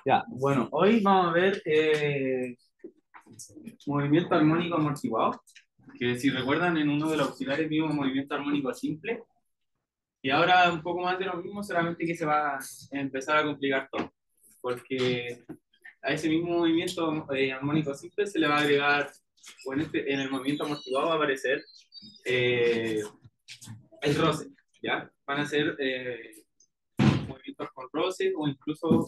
Ya, bueno, hoy vamos a ver movimiento armónico amortiguado, que si recuerdan en uno de los auxiliares vimos movimiento armónico simple, y ahora un poco más de lo mismo, solamente que se va a empezar a complicar todo, porque a ese mismo movimiento armónico simple se le va a agregar, o en el movimiento amortiguado va a aparecer eh, el roce, ¿ya? Van a ser movimientos con roce o incluso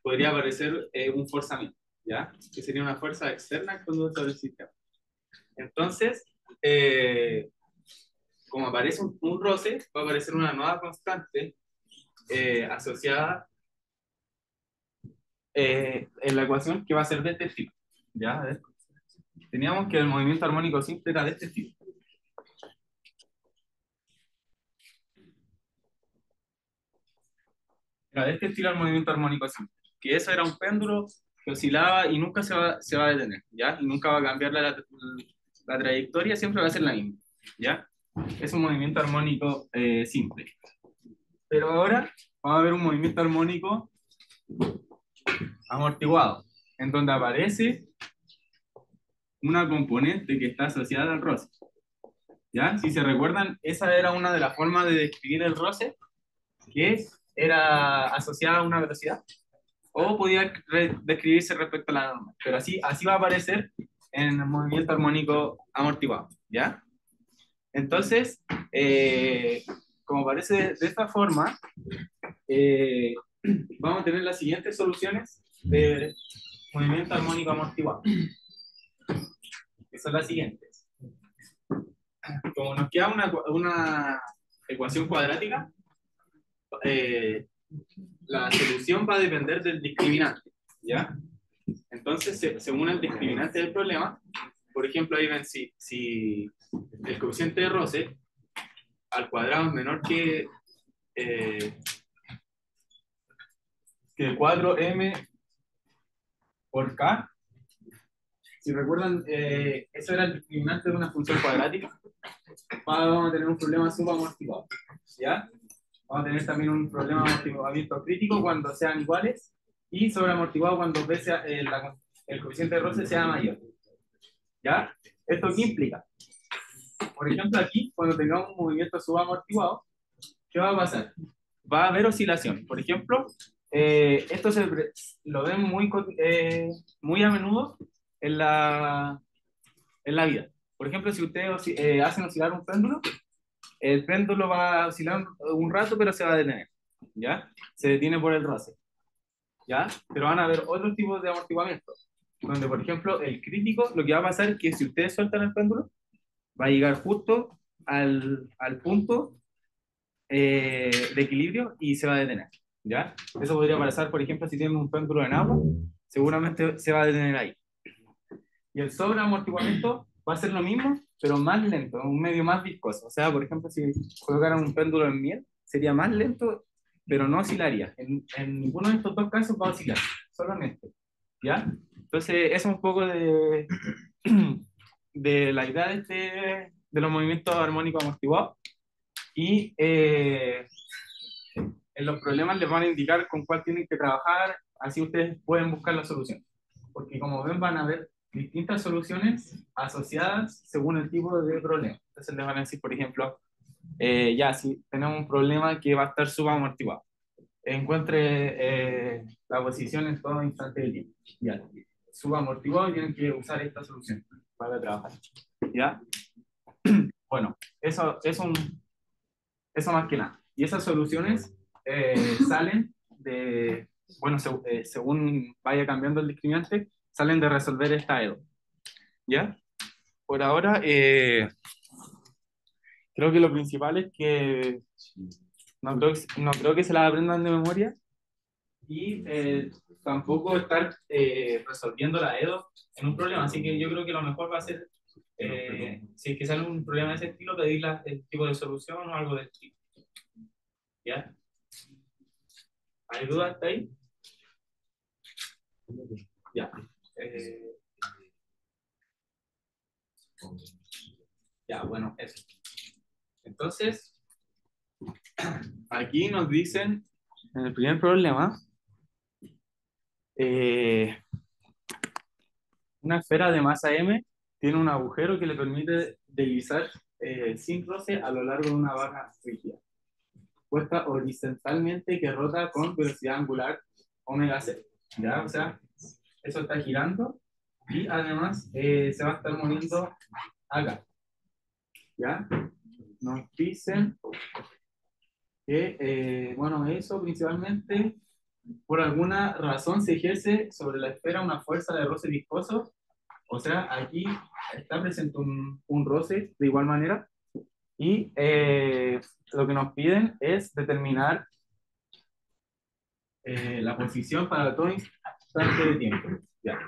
podría aparecer un forzamiento, ¿ya? Que sería una fuerza externa actuando sobre el sistema. Entonces, eh, como aparece un roce, va a aparecer una nueva constante asociada en la ecuación que va a ser de este tipo, ¿ya? A ver. Teníamos que el movimiento armónico simple era de este tipo. Era de este estilo el movimiento armónico simple. Que eso era un péndulo que oscilaba y nunca se va a detener, ¿ya? Y nunca va a cambiar la trayectoria, siempre va a ser la misma, ¿ya? Es un movimiento armónico simple. Pero ahora vamos a ver un movimiento armónico amortiguado, en donde aparece una componente que está asociada al roce. ¿Ya? Si se recuerdan, esa era una de las formas de describir el roce, que era asociada a una velocidad, o podía describirse respecto a la norma. Pero así va a aparecer en el movimiento armónico amortiguado. ¿Ya? Entonces, como aparece de esta forma, eh, vamos a tener las siguientes soluciones de movimiento armónico amortiguado, que son las siguientes. Como nos queda una ecuación cuadrática, eh, la solución va a depender del discriminante, ¿ya? Entonces, según el discriminante del problema, por ejemplo, ahí ven si el coeficiente de roce al cuadrado es menor eh, que 4m por k. Si recuerdan, eso era el discriminante de una función cuadrática. Vamos a tener un problema subamortiguado, ¿ya? Vamos a tener también un problema de amortiguamiento crítico cuando sean iguales y sobreamortiguado cuando el coeficiente de roce sea mayor, ¿ya? ¿Esto qué implica? Por ejemplo, aquí, cuando tengamos un movimiento subamortiguado, ¿qué va a pasar? Va a haber oscilación. Por ejemplo, esto lo ven muy a menudo en en la vida. Por ejemplo, si ustedes hacen oscilar un péndulo, el péndulo va a oscilar un rato, pero se va a detener, ¿ya? Se detiene por el roce, ¿ya? Pero van a haber otros tipos de amortiguamiento, donde, por ejemplo, el crítico, lo que va a pasar es que si ustedes sueltan el péndulo, va a llegar justo al punto de equilibrio y se va a detener, ¿ya? Eso podría pasar, por ejemplo, si tienen un péndulo en agua, seguramente se va a detener ahí. Y el sobreamortiguamiento va a ser lo mismo, pero más lento, un medio más viscoso. O sea, por ejemplo, si colocaran un péndulo en miel, sería más lento, pero no oscilaría. En ninguno de estos dos casos va a oscilar, solo en este. ¿Ya? Entonces, eso es un poco de la idea de los movimientos armónicos amortiguados. Y en los problemas les van a indicar con cuál tienen que trabajar, así ustedes pueden buscar la solución. Porque como ven, van a haber distintas soluciones asociadas según el tipo de problema. Entonces les van a decir, por ejemplo, ya, si tenemos un problema que va a estar subamortiguado, encuentre la posición en todo instante del tiempo. Ya, subamortiguado y tienen que usar esta solución para trabajar. ¿Ya? Bueno, eso más que nada. Y esas soluciones salen bueno, según vaya cambiando el discriminante, salen de resolver esta EDO. ¿Ya? Por ahora, creo que lo principal es que no creo que se la aprendan de memoria y tampoco estar resolviendo la EDO en un problema. Así que yo creo que lo mejor va a ser, si es que sale un problema de ese estilo, pedir el tipo de solución o algo del estilo. ¿Ya? ¿Hay dudas hasta ahí? Ya. Eh, ya, bueno, eso. Entonces, aquí nos dicen, en el primer problema, Eh, una esfera de masa m tiene un agujero que le permite deslizar sin roce a lo largo de una barra rígida, puesta horizontalmente que rota con velocidad angular omega c. ¿Ya? O sea, eso está girando y además se va a estar moviendo acá. ¿Ya? Nos dicen que, bueno, eso principalmente por alguna razón se ejerce sobre la esfera una fuerza de roce viscoso. O sea, aquí está presente un roce de igual manera y lo que nos piden es determinar la posición para todo instante de tiempo. Ya.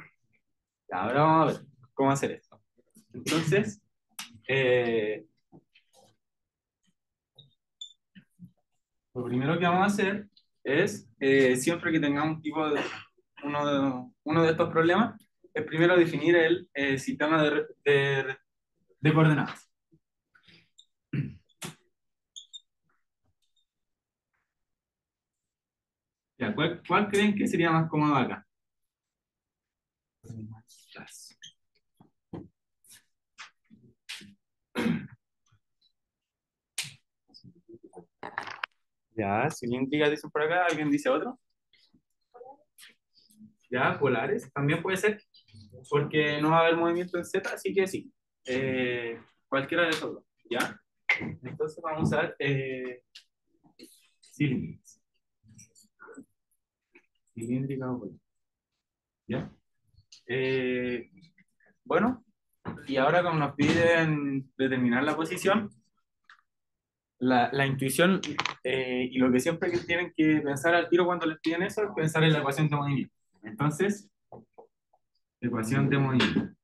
Ya, ahora vamos a ver cómo hacer esto. Entonces, eh, lo primero que vamos a hacer es, siempre que tengamos uno de estos problemas, es primero definir el sistema de coordenadas. Ya, ¿cuál creen que sería más cómodo acá? Ya, cilíndrica dicen por acá, ¿alguien dice otro? Ya, polares, también puede ser, porque no va a haber movimiento en Z, así que sí. Cualquiera de esos dos, ¿ya? Entonces vamos a ver cilíndricas. Cilíndrica o polar, ¿ya? Eh, bueno, y ahora como nos piden determinar la posición, la intuición y lo que siempre que tienen que pensar al tiro cuando les piden eso es pensar en la ecuación de movimiento. Entonces, ecuación de movimiento.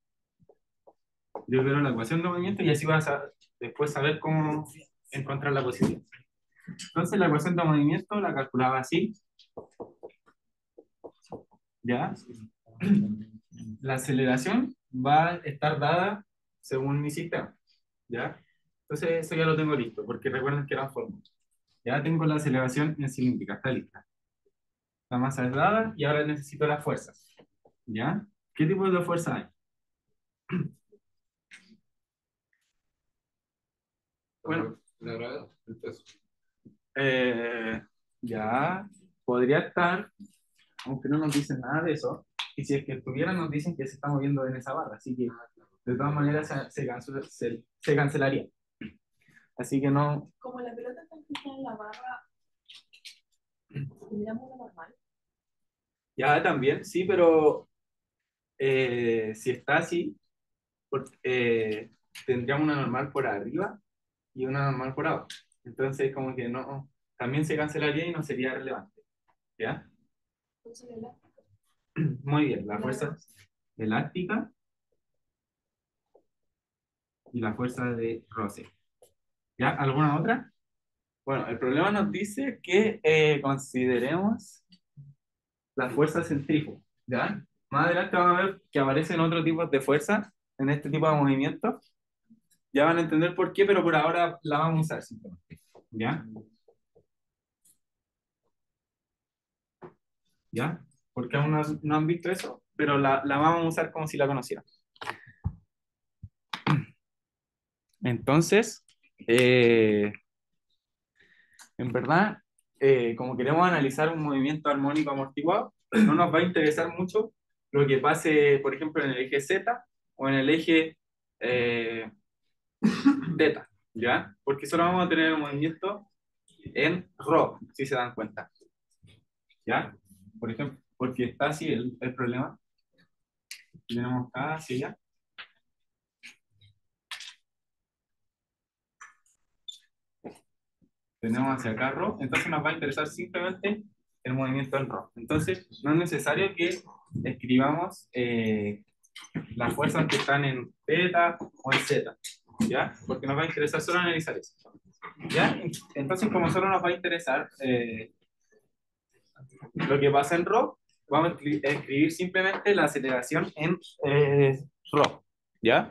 Yo quiero la ecuación de movimiento y así vas a después saber cómo encontrar la posición. Entonces, la ecuación de movimiento la calculaba así, ¿ya? La aceleración va a estar dada según mi sistema, ¿ya? Entonces, eso ya lo tengo listo, porque recuerden que eran fórmulas. Ya tengo la aceleración en cilíndrica, está lista. La masa es dada y ahora necesito las fuerzas, ¿ya? ¿Qué tipo de fuerza hay? Bueno, la gravedad, el peso. Eh, ya podría estar, aunque no nos dicen nada de eso, y si es que estuvieran nos dicen que se está moviendo en esa barra, así que de todas maneras se cancelaría. Así que no. Como la pelota está fija en la barra, ¿miramos lo normal? Ya también, sí, pero si está así, tendríamos una normal por arriba y una normal por abajo. Entonces, como que no, también se cancelaría y no sería relevante. ¿Ya? Muy bien, la fuerza elástica y la fuerza de roce. ¿Ya? ¿Alguna otra? Bueno, el problema nos dice que consideremos la fuerza centrífuga. ¿Ya? Más adelante vamos a ver que aparecen otros tipos de fuerza en este tipo de movimientos. Ya van a entender por qué, pero por ahora la vamos a usar simplemente. ¿Ya? ¿Ya? Porque aún no han visto eso, pero la vamos a usar como si la conocieran. Entonces, en verdad, como queremos analizar un movimiento armónico amortiguado, no nos va a interesar mucho lo que pase, por ejemplo, en el eje Z o en el eje θ, ¿ya? Porque solo vamos a tener el movimiento en ρ, si se dan cuenta, ¿ya? Por ejemplo, porque está así el problema. Tenemos acá hacia allá. Tenemos hacia acá ρ, entonces nos va a interesar simplemente el movimiento en ρ. Entonces, no es necesario que escribamos las fuerzas que están en θ o en z, ¿ya? Porque nos va a interesar solo analizar eso, ¿ya? Entonces, como solo nos va a interesar lo que pasa en ρ, vamos a escribir simplemente la aceleración en ρ, ¿ya?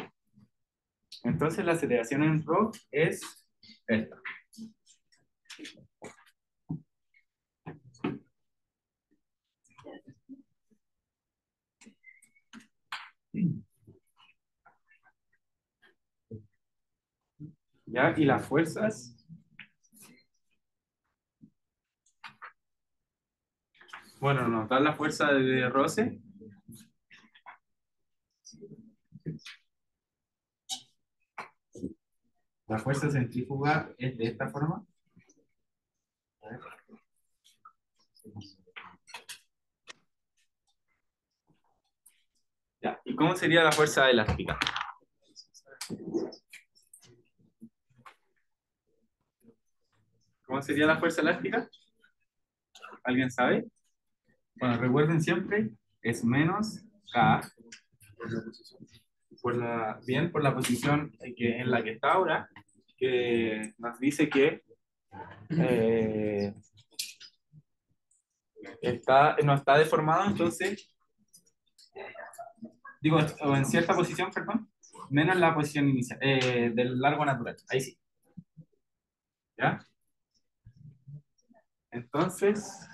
Entonces, la aceleración en ρ es esta. ¿Ya? Y las fuerzas. Bueno, nos da la fuerza de roce. La fuerza centrífuga es de esta forma. Ya. ¿Y cómo sería la fuerza elástica? ¿Cómo sería la fuerza elástica? ¿Alguien sabe? Bueno, recuerden siempre, es menos K por la posición en la que está ahora, que nos dice que eh, no está deformado, entonces, digo, o en cierta posición, perdón, menos la posición inicial, del largo natural. Ahí sí. ¿Ya? Entonces,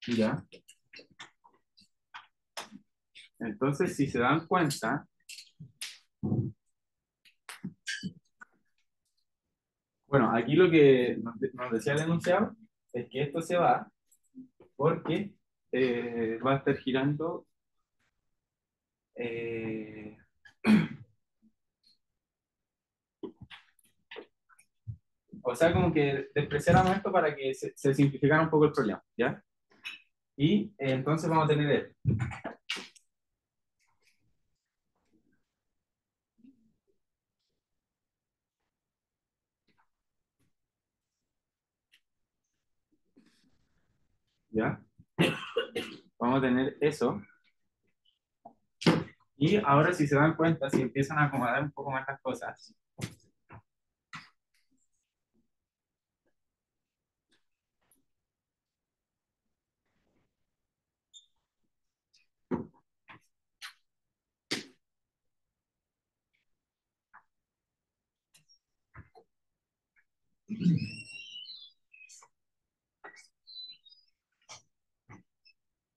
ya. Entonces, si se dan cuenta, bueno, aquí lo que nos decía el enunciado es que esto se va porque va a estar girando. eh, o sea, como que despreciáramos esto para que se simplificara un poco el problema, ¿ya? Y entonces vamos a tener esto, ¿ya? Vamos a tener eso. Y ahora, si se dan cuenta, si empiezan a acomodar un poco más las cosas,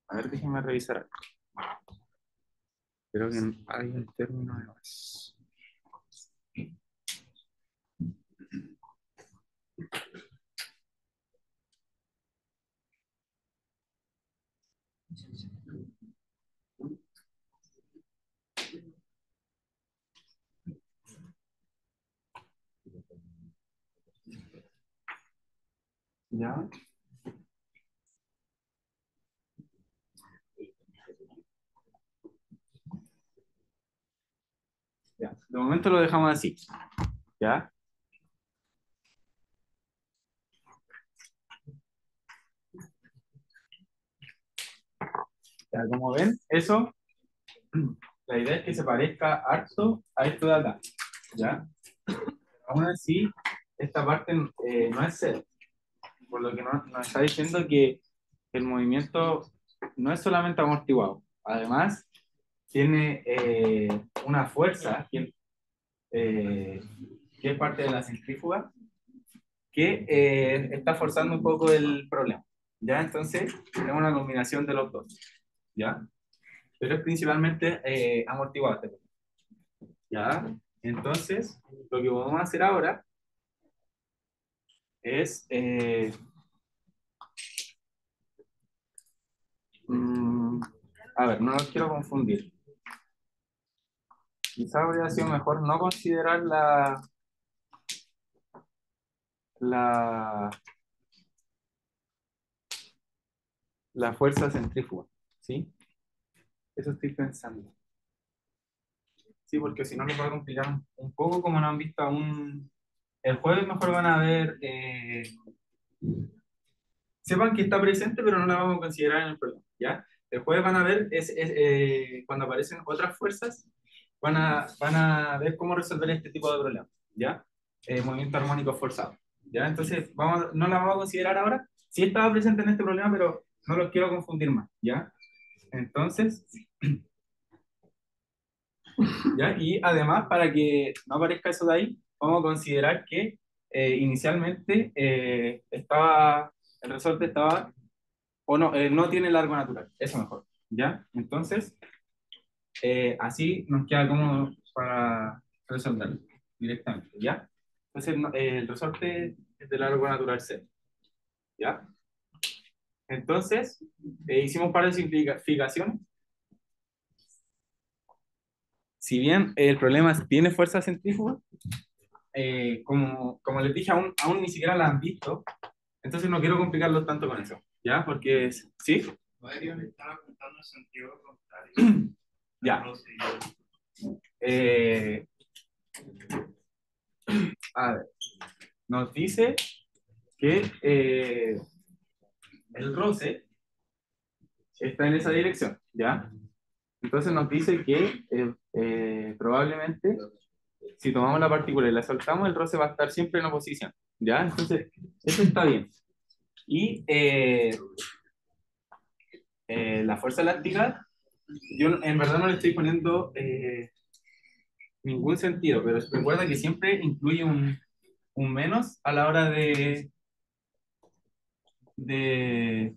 a ver, déjenme revisar algo. Creo que hay un término de más. ¿Ya? Ya. De momento lo dejamos así, ¿ya? Ya, como ven, eso, la idea es que se parezca harto a esto de acá, ¿ya? Aún así, esta parte no es cero, por lo que nos está diciendo que el movimiento no es solamente amortiguado, además tiene una fuerza eh, que es parte de la centrífuga que está forzando un poco el problema, ¿ya? Entonces, tenemos una combinación de los dos, ¿ya? Pero es principalmente amortiguado este problema, ¿ya? Entonces, lo que vamos a hacer ahora es mm, a ver, no los quiero confundir. Quizá habría sido mejor no considerar la, la fuerza centrífuga, ¿sí? Eso estoy pensando. Sí, porque si no les va a complicar un poco, como no han visto aún. El jueves mejor van a ver, sepan que está presente, pero no la vamos a considerar en el problema, ¿ya? El jueves van a ver, cuando aparecen otras fuerzas, van a ver cómo resolver este tipo de problemas, ¿ya? Movimiento armónico forzado, ¿ya? Entonces, no la vamos a considerar ahora. Sí estaba presente en este problema, pero no los quiero confundir más, ¿ya? Entonces, ¿Ya? Y además, para que no aparezca eso de ahí, vamos a considerar que inicialmente el resorte estaba, o no, no tiene largo natural, eso mejor, ¿ya? Entonces, así nos queda cómodo para resolverlo directamente, ¿ya? Entonces, el resorte es de largo natural cero, ¿ya? Entonces, hicimos un par de simplificaciones. Si bien el problema tiene fuerza centrífuga, como les dije, aún ni siquiera la han visto, entonces no quiero complicarlo tanto con eso, ¿ya? Porque, ¿sí? Valerio le estaba contando el sentido contrario. Ya. Eh, a ver, nos dice que el roce está en esa dirección, ¿ya? Entonces nos dice que probablemente si tomamos la partícula y la soltamos, el roce va a estar siempre en oposición, ¿ya? Entonces, eso está bien. Y la fuerza elástica, yo en verdad no le estoy poniendo ningún sentido, pero recuerda que siempre incluye un menos a la hora de, de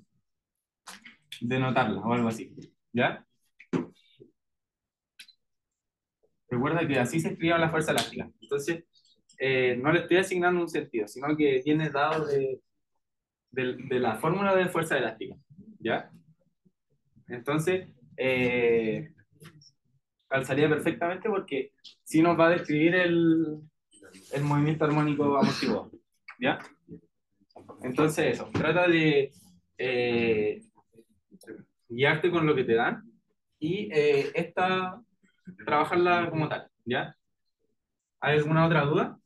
notarla o algo así, ¿ya? Recuerda que así se escribe la fuerza elástica. Entonces, no le estoy asignando un sentido, sino que viene dado de la fórmula de fuerza elástica, ¿ya? Entonces, calzaría perfectamente porque sí nos va a describir el movimiento armónico amortiguado, ¿ya? Entonces eso, trata de guiarte con lo que te dan y trabajarla como tal, ¿ya? ¿Hay alguna otra duda?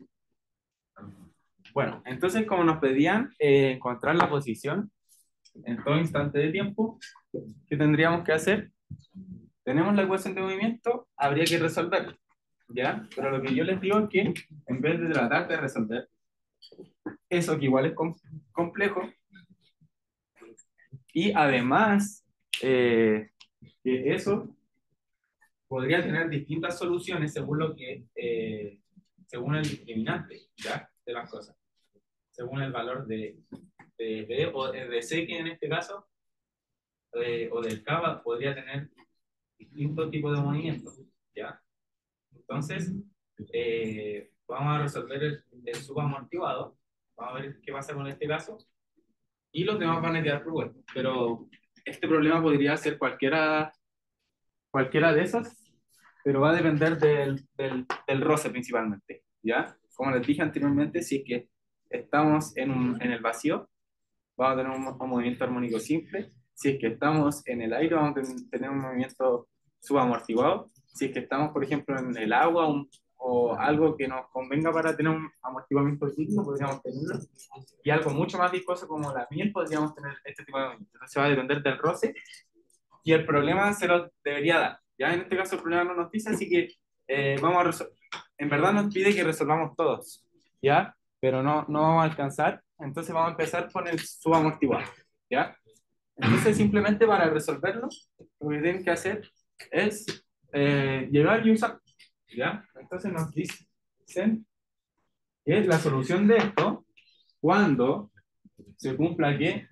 Bueno, entonces como nos pedían encontrar la posición en todo instante de tiempo, ¿qué tendríamos que hacer? Tenemos la ecuación de movimiento, habría que resolverla, ¿ya? Pero lo que yo les digo es que en vez de tratar de resolver eso, que igual es complejo, y además que eso podría tener distintas soluciones según según el discriminante, ¿ya? De las cosas, según el valor de B o de C, que en este caso, o del K podría tener distintos tipos de movimientos, ¿ya? Entonces, vamos a resolver el subamortiguado, vamos a ver qué pasa con este caso, y los demás van a quedar propuestos, pero este problema podría ser cualquiera de esas, pero va a depender del roce principalmente, ¿ya? Como les dije anteriormente, si es que estamos en el vacío, vamos a tener un movimiento armónico simple. Si es que estamos en el aire, vamos a tener un movimiento subamortiguado. Si es que estamos, por ejemplo, en el agua o algo que nos convenga para tener un amortiguamiento cíclico, podríamos tenerlo. Y algo mucho más viscoso como la miel, podríamos tener este tipo de movimiento. Entonces va a depender del roce y el problema se lo debería dar. Ya en este caso el problema no nos dice, así que vamos a resolver. En verdad nos pide que resolvamos todos, ¿ya? Pero no vamos a alcanzar, entonces vamos a empezar con el subamortiguado, ¿ya? Entonces simplemente para resolverlo, lo que tienen que hacer es llegar y usar, ¿ya? Entonces nos dicen que es la solución de esto cuando se cumpla que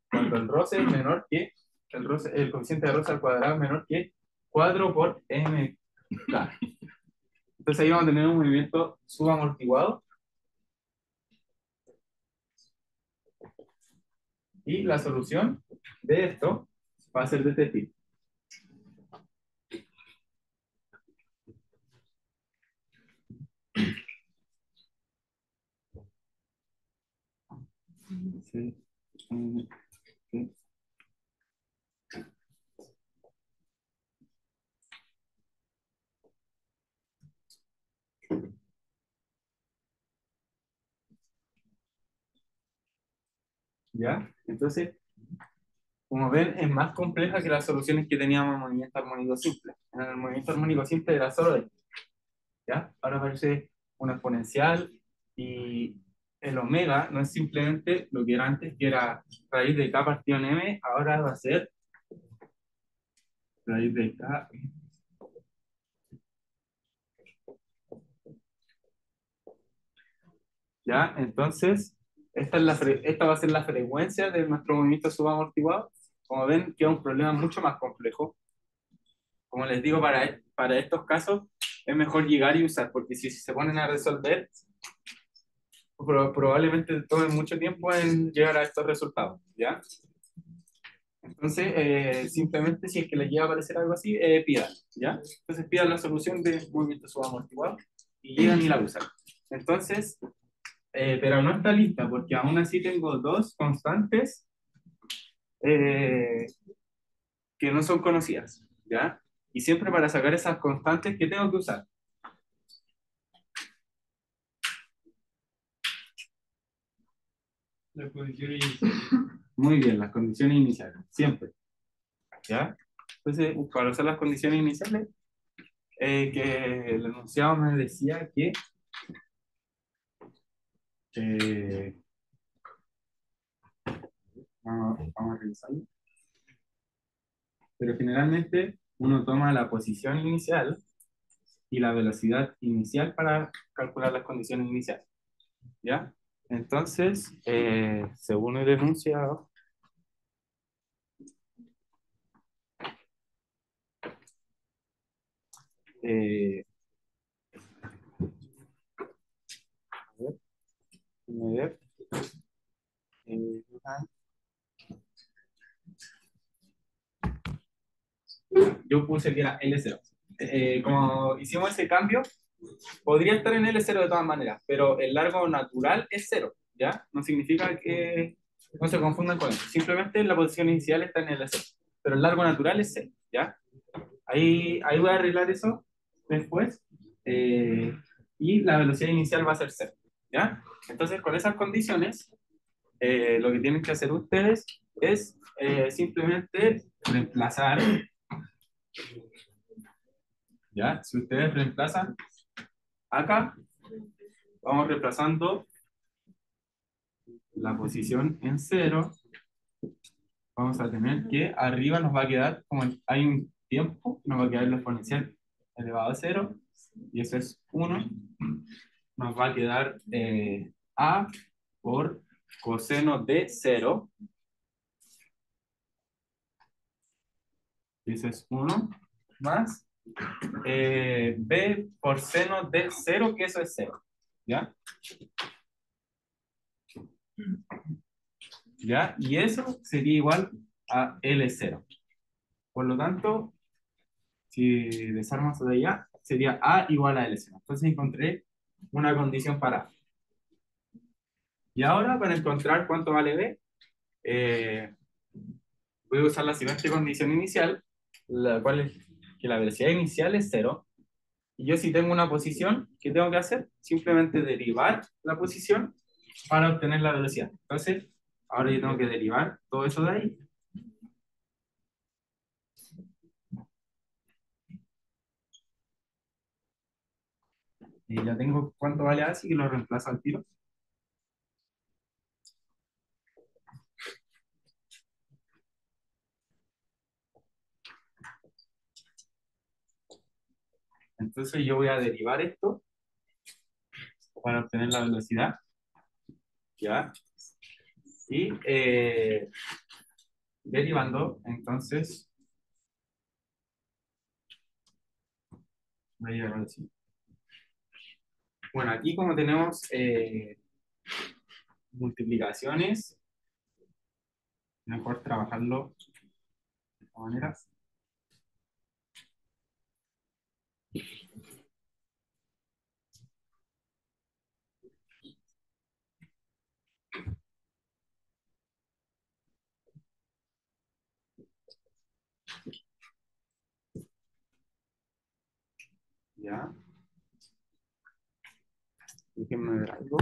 cuando el roce es menor que el coeficiente de roce al cuadrado es menor que 4 por mk. Entonces ahí vamos a tener un movimiento subamortiguado y la solución de esto va a ser de este tipo. Sí. Sí. ¿Ya? Entonces, como ven, es más compleja que las soluciones que teníamos en movimiento armónico simple. En el movimiento armónico simple era solo esto, ¿ya? Ahora aparece una exponencial y el omega no es simplemente lo que era antes, que era raíz de k partido en m, ahora va a ser raíz de k. ¿Ya? Entonces, esta va a ser la frecuencia de nuestro movimiento subamortiguado. Como ven, queda un problema mucho más complejo. Como les digo, para estos casos es mejor llegar y usar, porque si se ponen a resolver, probablemente tomen mucho tiempo en llegar a estos resultados, ¿ya? Entonces, simplemente si es que les llega a aparecer algo así, pidan, ¿ya? Entonces pidan la solución de movimiento subamortiguado y llegan y la usan. Entonces, pero no está lista, porque aún así tengo dos constantes eh, que no son conocidas, ¿ya? Y siempre para sacar esas constantes, ¿qué tengo que usar? Las condiciones iniciales. Muy bien, las condiciones iniciales, siempre, ¿ya? Entonces, para usar las condiciones iniciales, que el enunciado me decía que eh, vamos a revisarlo, pero generalmente uno toma la posición inicial y la velocidad inicial para calcular las condiciones iniciales, ¿ya? Entonces, según el enunciado, eh, a ver, déjame ver, eh, yo puse que era L0. Como hicimos ese cambio, podría estar en L0 de todas maneras, pero el largo natural es cero, ¿ya? No significa que no se confundan con eso. Simplemente la posición inicial está en L0, pero el largo natural es cero, ¿ya? Ahí voy a arreglar eso después. eh, y la velocidad inicial va a ser cero, ¿ya? Entonces, con esas condiciones, lo que tienen que hacer ustedes es simplemente reemplazar, ¿ya? Si ustedes reemplazan acá, vamos reemplazando la posición en cero, vamos a tener que arriba nos va a quedar, como hay un tiempo, nos va a quedar la exponencial elevado a cero, y eso es uno, nos va a quedar a por coseno de cero, y eso es uno, más b por seno de cero, que eso es cero, ¿ya? ¿Ya? Y eso sería igual a L0. Por lo tanto, si desarmo eso de allá, sería A igual a L0. Entonces encontré una condición para A. Y ahora, para encontrar cuánto vale B, eh, voy a usar la siguiente condición inicial, la cual es que la velocidad inicial es cero. Y yo si tengo una posición, ¿qué tengo que hacer? Simplemente derivar la posición para obtener la velocidad. Entonces, ahora yo tengo que derivar todo eso de ahí. Y ya tengo cuánto vale A, así que lo reemplazo al tiro. Entonces yo voy a derivar esto para obtener la velocidad, ¿ya? Y derivando, entonces, voy a llegar así. Bueno, aquí como tenemos multiplicaciones, mejor trabajarlo de esta manera. ¿Ya? Déjenme ver algo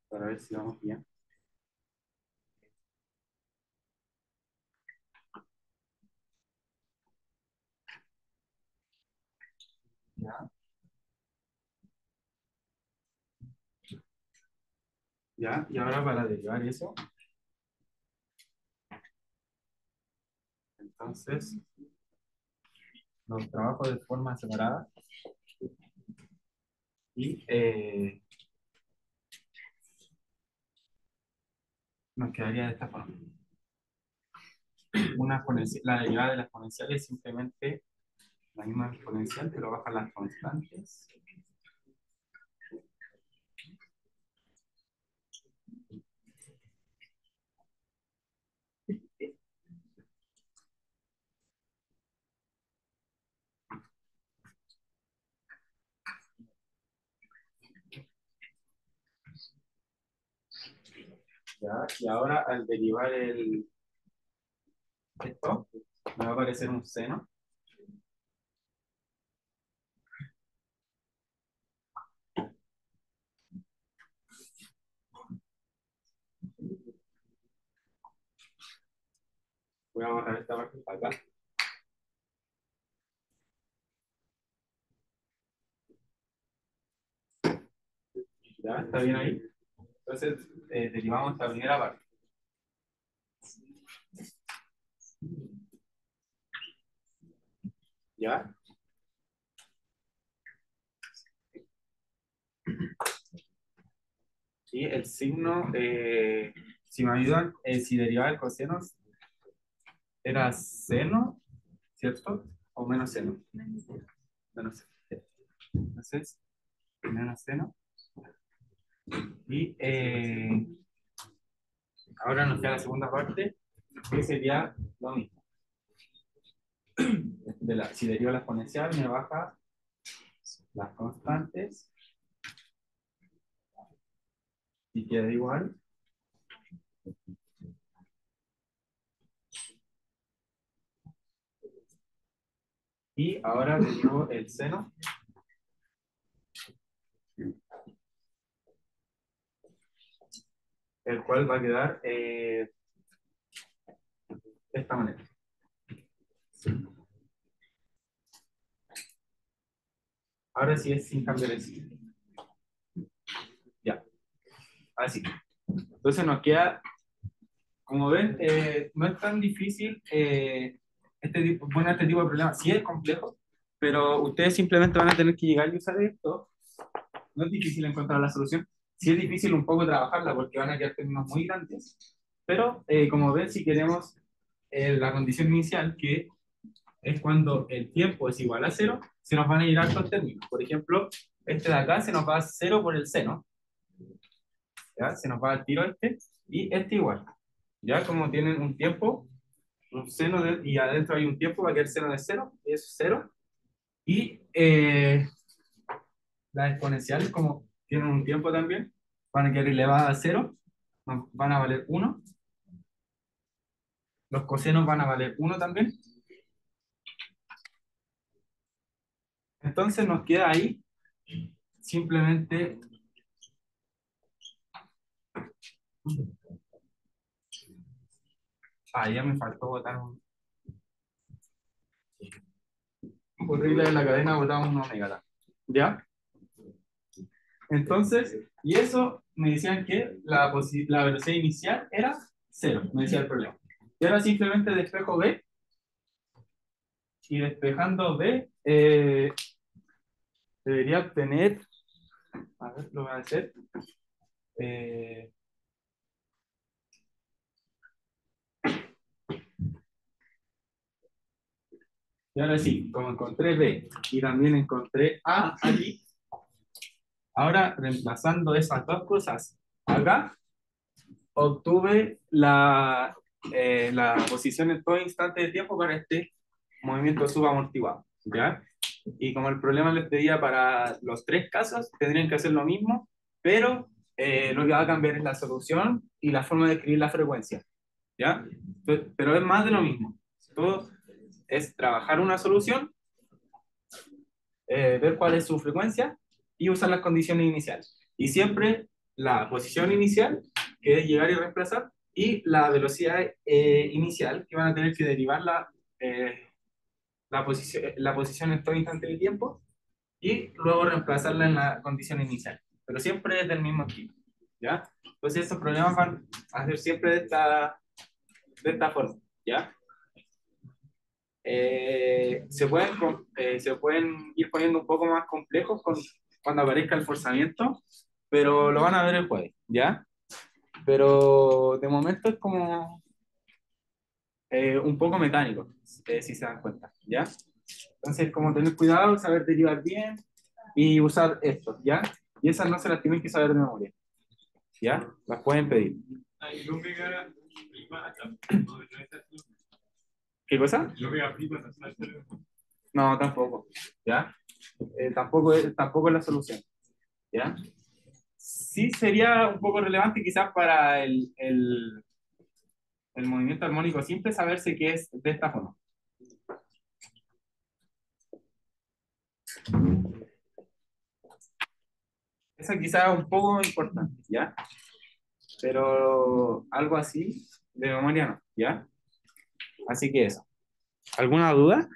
para ver si vamos bien. ¿Ya? ¿Ya? Y ahora para derivar eso, entonces, los trabajo de forma separada y nos quedaría de esta forma. La derivada de la exponencial es simplemente la misma exponencial, pero baja las constantes. ¿Ya? Y ahora al derivar esto, me va a aparecer un seno. Voy a borrar esta parte para acá. ¿Ya? ¿Está bien ahí? Entonces, derivamos esta primera parte. ¿Ya? Y el signo, si me ayudan, si derivaba el coseno, era seno, ¿cierto? O menos seno. Menos seno. Entonces, menos seno. Y ahora nos queda la segunda parte, que sería lo mismo. Si deriva la exponencial, me baja las constantes y queda igual. Y ahora derivo el seno. El cual va a quedar de esta manera. Ahora sí es sin cambiar el signo. Ya, así. Entonces nos queda, como ven, no es tan difícil este tipo de problema. Sí es complejo, pero ustedes simplemente van a tener que llegar y usar esto. No es difícil encontrar la solución. Sí es difícil un poco trabajarla porque van a quedar términos muy grandes. Pero como ven, si queremos la condición inicial, que es cuando el tiempo es igual a cero, se nos van a ir altos términos. Por ejemplo, este de acá se nos va a cero por el seno. ¿Ya? Se nos va al tiro este. Y este igual. Ya como tienen un tiempo, un seno y adentro hay un tiempo, va a quedar seno de cero, es cero. Y las exponenciales, como tienen un tiempo también, van a quedar elevadas a cero, van a valer 1. Los cosenos van a valer 1 también. Entonces nos queda ahí simplemente ya me faltó botar un regla de la cadena, botamos un omega. ¿Ya? Entonces, y eso me decían que la velocidad inicial era cero, me decía el problema. Y ahora simplemente despejo B, y despejando B, debería obtener, a ver, lo voy a hacer. eh, y ahora sí, como encontré B y también encontré A aquí, ahora reemplazando esas dos cosas acá, obtuve la posición en todo instante de tiempo para este movimiento subamortiguado, ¿ya? Y como el problema les pedía para los tres casos, tendrían que hacer lo mismo, pero lo que va a cambiar es la solución y la forma de escribir la frecuencia, ¿ya? Pero es más de lo mismo. Todo es trabajar una solución, ver cuál es su frecuencia y usar las condiciones iniciales. Y siempre la posición inicial, que es llegar y reemplazar, y la velocidad inicial, que van a tener que derivar la posición en todo instante de tiempo y luego reemplazarla en la condición inicial. Pero siempre es del mismo tipo, ¿ya? Entonces esos problemas van a ser siempre de esta forma, ¿ya? Se pueden ir poniendo un poco más complejos cuando aparezca el forzamiento, pero lo van a ver el jueves, ¿ya? Pero de momento es como un poco mecánico, si se dan cuenta, ¿ya? Entonces, como tener cuidado, saber derivar bien y usar esto, ¿ya? Y esas no se las tienen que saber de memoria, ¿ya? Las pueden pedir. ¿Qué cosa? No, tampoco, ¿ya? Tampoco es la solución, ¿ya? Sí sería un poco relevante quizás para el movimiento armónico simple saberse que es de esta forma. Esa quizás es un poco importante, ¿ya? Pero algo así de memoria no, ¿ya? Así que eso. ¿Alguna duda?